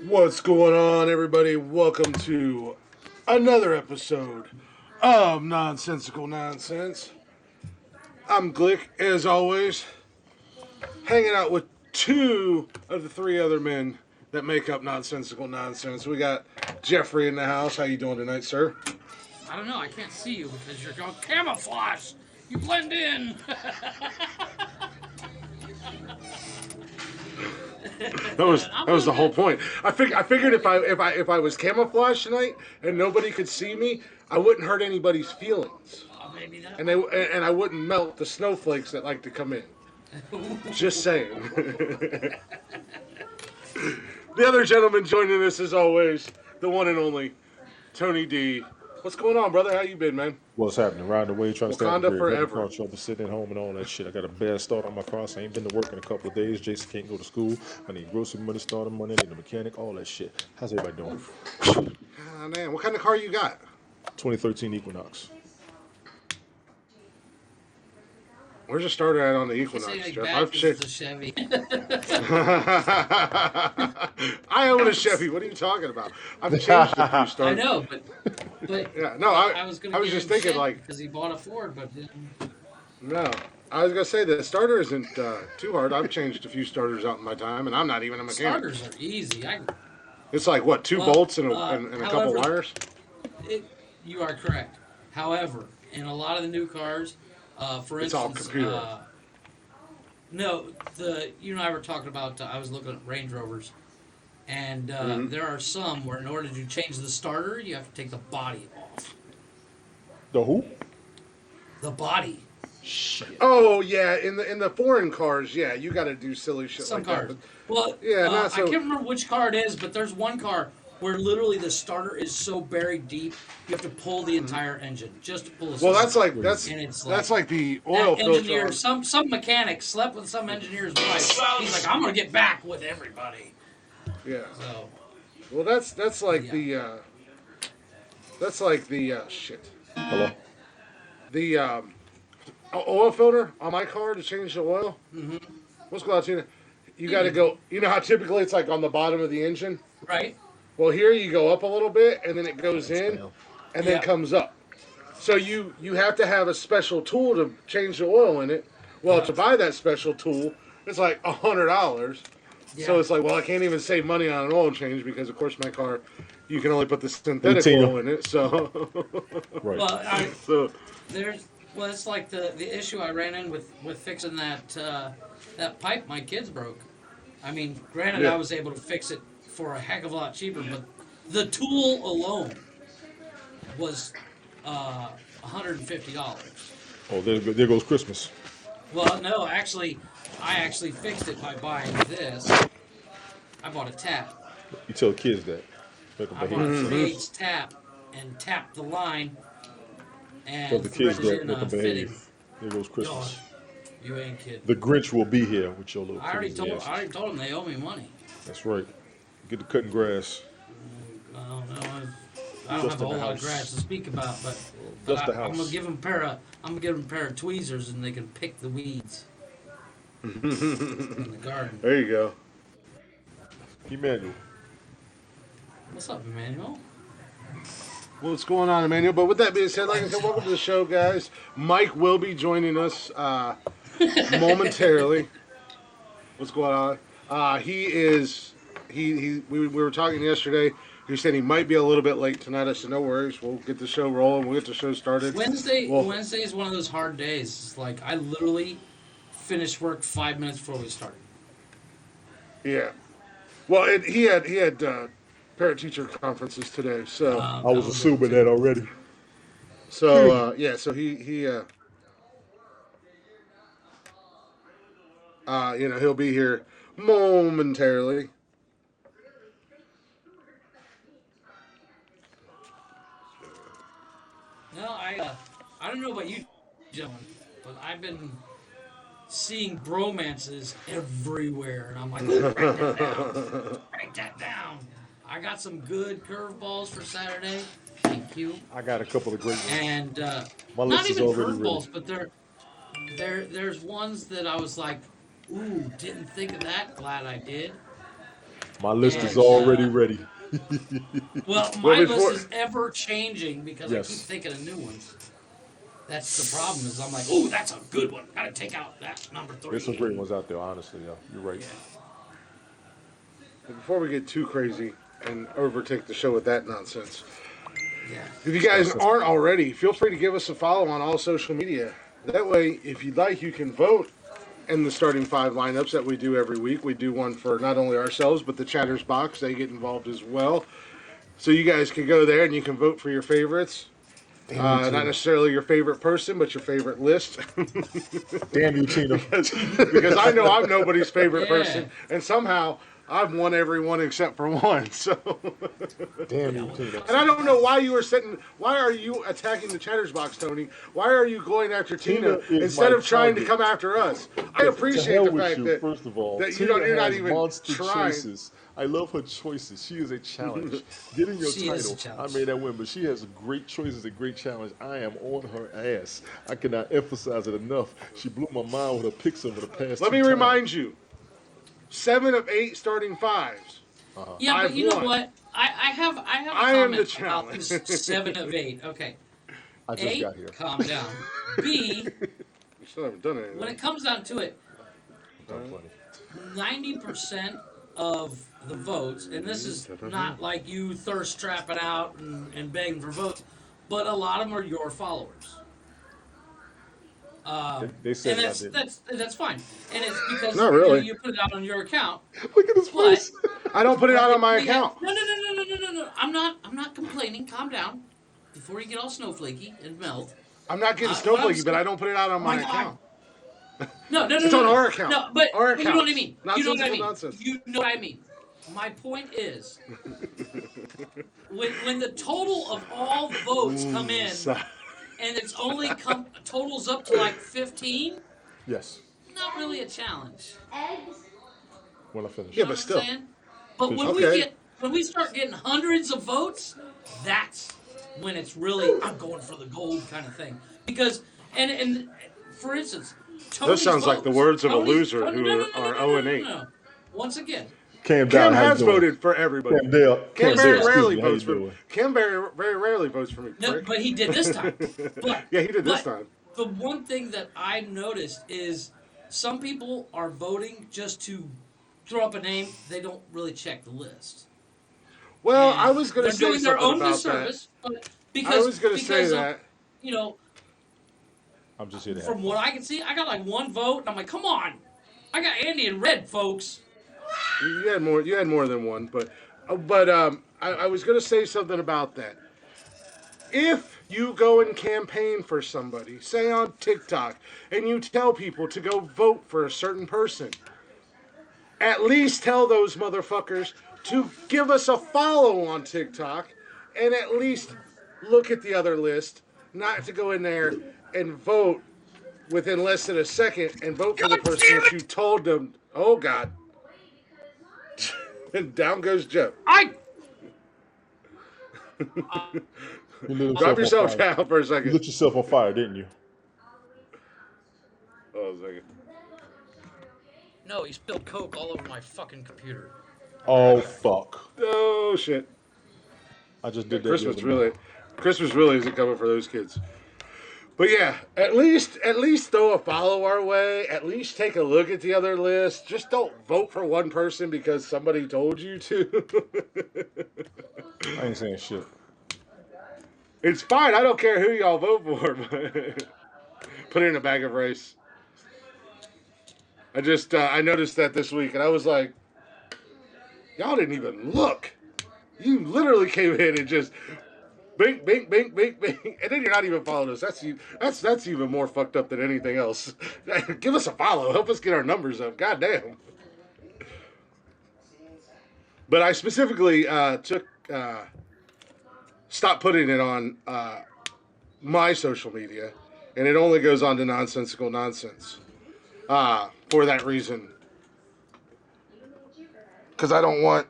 What's going on, everybody? Welcome to another episode of Nonsensical Nonsense. I'm Glick, as always, hanging out with two of the three other men that make up Nonsensical Nonsense. We got Jeffrey in the house. How you doing tonight, sir? I don't know. I can't see you because you're called camouflage. You blend in. That was the whole point. I figured if I was camouflaged tonight and nobody could see me, I wouldn't hurt anybody's feelings, Maybe that. and I wouldn't melt the snowflakes that like to come in. Just saying. The other gentleman joining us, as always, the one and only Tony D. What's going on, brother? How you been, man? What's happening? Riding away, trying to stay Wakanda out the forever. car trouble, sitting at home and all that shit. I got a bad start on my car, so I ain't been to work in a couple of days. Jason can't go to school. I need grocery money, starter money, I need a mechanic, all that shit. How's everybody doing? Ah, man, what kind of car you got? 2013 Equinox. Where's the starter at on the Say Equinox, like Jeff? bad I've 'cause checked. it's a Chevy. I own a Chevy. What are you talking about? I've changed a few I starters. know, but Yeah, no, I was gonna. I was give just him thinking shit like, because he bought a Ford, but then no. I was gonna say the starter isn't too hard. I've changed a few starters out in my time, and I'm not even a mechanic. starters are easy. It's like what, two Well, bolts and a couple however, wires. You are correct. However, in a lot of the new cars, for It's all instance, computer. no, you and I were talking about. I was looking at Range Rovers, and there are some where in order to change the starter, you have to take the body off. The who? The body. Oh yeah, in the foreign cars, yeah, you got to do silly shit Some like cars. that. Well, Yeah, not so- I can't remember which car it is, but there's one car where literally the starter is so buried deep, you have to pull the entire engine just to pull the Well, starter. that's And it's that's like- like the oil That filter. engineer, some mechanic slept with some engineer's wife. He's like, I'm gonna get back with everybody. Yeah. So Well, that's like Yeah. the shit. Hello. The oil filter on my car to change the oil. What's going on, Tina? You got to go. You know how typically it's like on the bottom of the engine. Right? Well, here you go up a little bit, and then it goes Thanks, in, ma'am. and then Yeah. comes up. So you have to have a special tool to change the oil in it. Well, Yeah. to buy that special tool, it's like $100. So Yeah. it's like, well, I can't even save money on an oil change because, of course, my car, you can only put the Hey, synthetic Tina. oil in it. So, Right. Well, so there's well, it's like the issue I ran in with fixing that pipe my kids broke. I mean, granted, I yeah, was able to fix it for a heck of a lot cheaper, but the tool alone was $150. Oh, there goes Christmas. Well, no, actually, I actually fixed it by buying this. I bought a tap. You tell kids that. Make them I bought a behave. 3/8 tap and tapped the line Tell and the kids threaded that. in Make them a fitting. behave. There goes God, Christmas. you ain't kidding. The Grinch will be here with your little I already crazy told ass. I already told them they owe me money. That's right. Get to cutting grass. I don't know. I don't Dust have a in whole the lot of house. grass to speak about, but Dust the I'm gonna house. give them I'm gonna give them a pair of tweezers and they can pick the weeds in the garden. there you go. Emmanuel. What's up, Emmanuel? What's going on, Emmanuel? But with that being said, like I said, welcome to the show, guys. Mike will be joining us momentarily. What's going on? He is. We were talking yesterday. He said he might be a little bit late tonight. I said, no worries. We'll get the show rolling. We'll get the show started. Well, Wednesday is one of those hard days. It's like I literally finished work 5 minutes before we started. yeah. Well, he had parent teacher conferences today. So I was assuming that already. yeah. So he he'll be here momentarily. No, I don't know about you, gentlemen, but I've been seeing bromances everywhere, and I'm like, "Ooh, break that down, break that down." I got some good curveballs for Saturday. Thank you. I got a couple of great ones. And My not list is even already curveballs, ready. but there's ones that I was like, "Ooh, didn't think of that. Glad I did." My list is And already ready. well, Well, my before- list is ever changing because I Yes. keep thinking of new ones. That's the problem. Is I'm like, "Oh, that's a good one. Gotta take out that number 3." There's some great ones out there, honestly. Yeah, you're right. Before we get too crazy and overtake the show with that nonsense, Yeah. if you guys aren't already, feel free to give us a follow on all social media. That way, if you'd like, you can vote in the starting 5 lineups that we do every week. We do one for not only ourselves, but the Chatters Box. They get involved as well. So you guys can go there and you can vote for your favorites. Not necessarily your favorite person, but your favorite list. Damn you, Tina. Because I know I'm nobody's favorite Yeah. person, and somehow I've won every one except for one. So, Damn you, Tina. and I don't know why you were sitting. Why are you attacking the Chatters Box, Tony? Why are you going after Tina is instead my of trying to target. come after us? I To appreciate hell the with fact you, that first of all, that Tina you're not has even monster trying. choices. I love her choices. She is a challenge. Getting your She is a title, I challenge. made that win, but she has great choices and great challenge. I am on her ass. I cannot emphasize it enough. She blew my mind with her picks over the past. Let 2 me times. remind you: 7 of 8 starting 5s. Yeah, but I've you know won. what? I have a I am the comment about challenge. this 7 of 8. Okay. I just A, got here. calm down. B, You still haven't done anything. when it comes down to it, I'm funny. 90% of the votes, and this is not like you thirst trapping out and begging for votes, but a lot of them are your followers. They said And I didn't. that's fine. And it's because Not really. you put it out on your account. Look at his But face. I don't put it out on my we have- account. No. I'm not complaining. Calm down. Before you get all snowflaky and melt. I'm not getting what I'm snowflakey, but saying- I don't put it out on my my God. account. No. It's on our account. No, but Our you know what I accounts. mean. You know what I Nonsensical mean. nonsense. You know what I mean. My point is, when the total of all votes come in, and it's only totals up to like 15, Yes, not really a challenge. when I finish. Yeah, You know but what still. I'm saying? But Okay. when we start getting hundreds of votes, that's when it's really I'm going for the gold kind of thing. Because and for instance, Those Tony's sounds like the votes. words of a loser No, no, no, who no, no, are no, 0 no, and no, 8. no. Once again, Cam Cam Down, how you has doing? voted for everybody. Cam Cam yes, he very Dale, has. excuse rarely me, how you votes for. doing? Cam very rarely votes for me, No, prick. but he did this time. But Yeah, he did this but time. the one thing that I noticed is some people are voting just to throw up a name. They don't really check the list, Well, I and was gonna they're say doing their something own about that. disservice. But I was gonna say because of that. you know, I'm just here to have from fun. what I can see, I got like one vote, and I'm like, come on, I got Andy in red, folks. You had more. You had more than one, I was gonna say something about that. If you go and campaign for somebody, say on TikTok, and you tell people to go vote for a certain person, at least tell those motherfuckers to give us a follow on TikTok and at least look at the other list, not to go in there and vote within less than a second and vote for the God person damn that it! you told them, oh God. And down goes Joe. I You lit Drop himself on yourself fire. down for a You second. lit yourself on fire, didn't you? Oh, a second. no, he spilled Coke all over my fucking computer. I'll be right Oh back. fuck! Oh shit. I just Yeah, did that the other day. Christmas really isn't coming for those kids. But yeah, at least throw a follow our way. At least take a look at the other list. Just don't vote for one person because somebody told you to. I ain't saying shit. It's fine. I don't care who y'all vote for. But put it in a bag of rice. I noticed that this week, and I was like, y'all didn't even look. You literally came in and just bink, bink, bink, bink, bink, and then you're not even following us. That's even more fucked up than anything else. Give us a follow. Help us get our numbers up. God damn. But I specifically took stopped putting it on my social media, and it only goes on to Nonsensical Nonsense for that reason. Because I don't want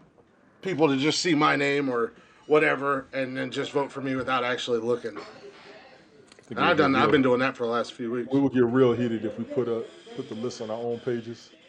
people to just see my name or whatever and then just vote for me without actually looking. I think And it would get I've been real. doing that for the last few weeks. We would get real heated if we put the list on our own pages.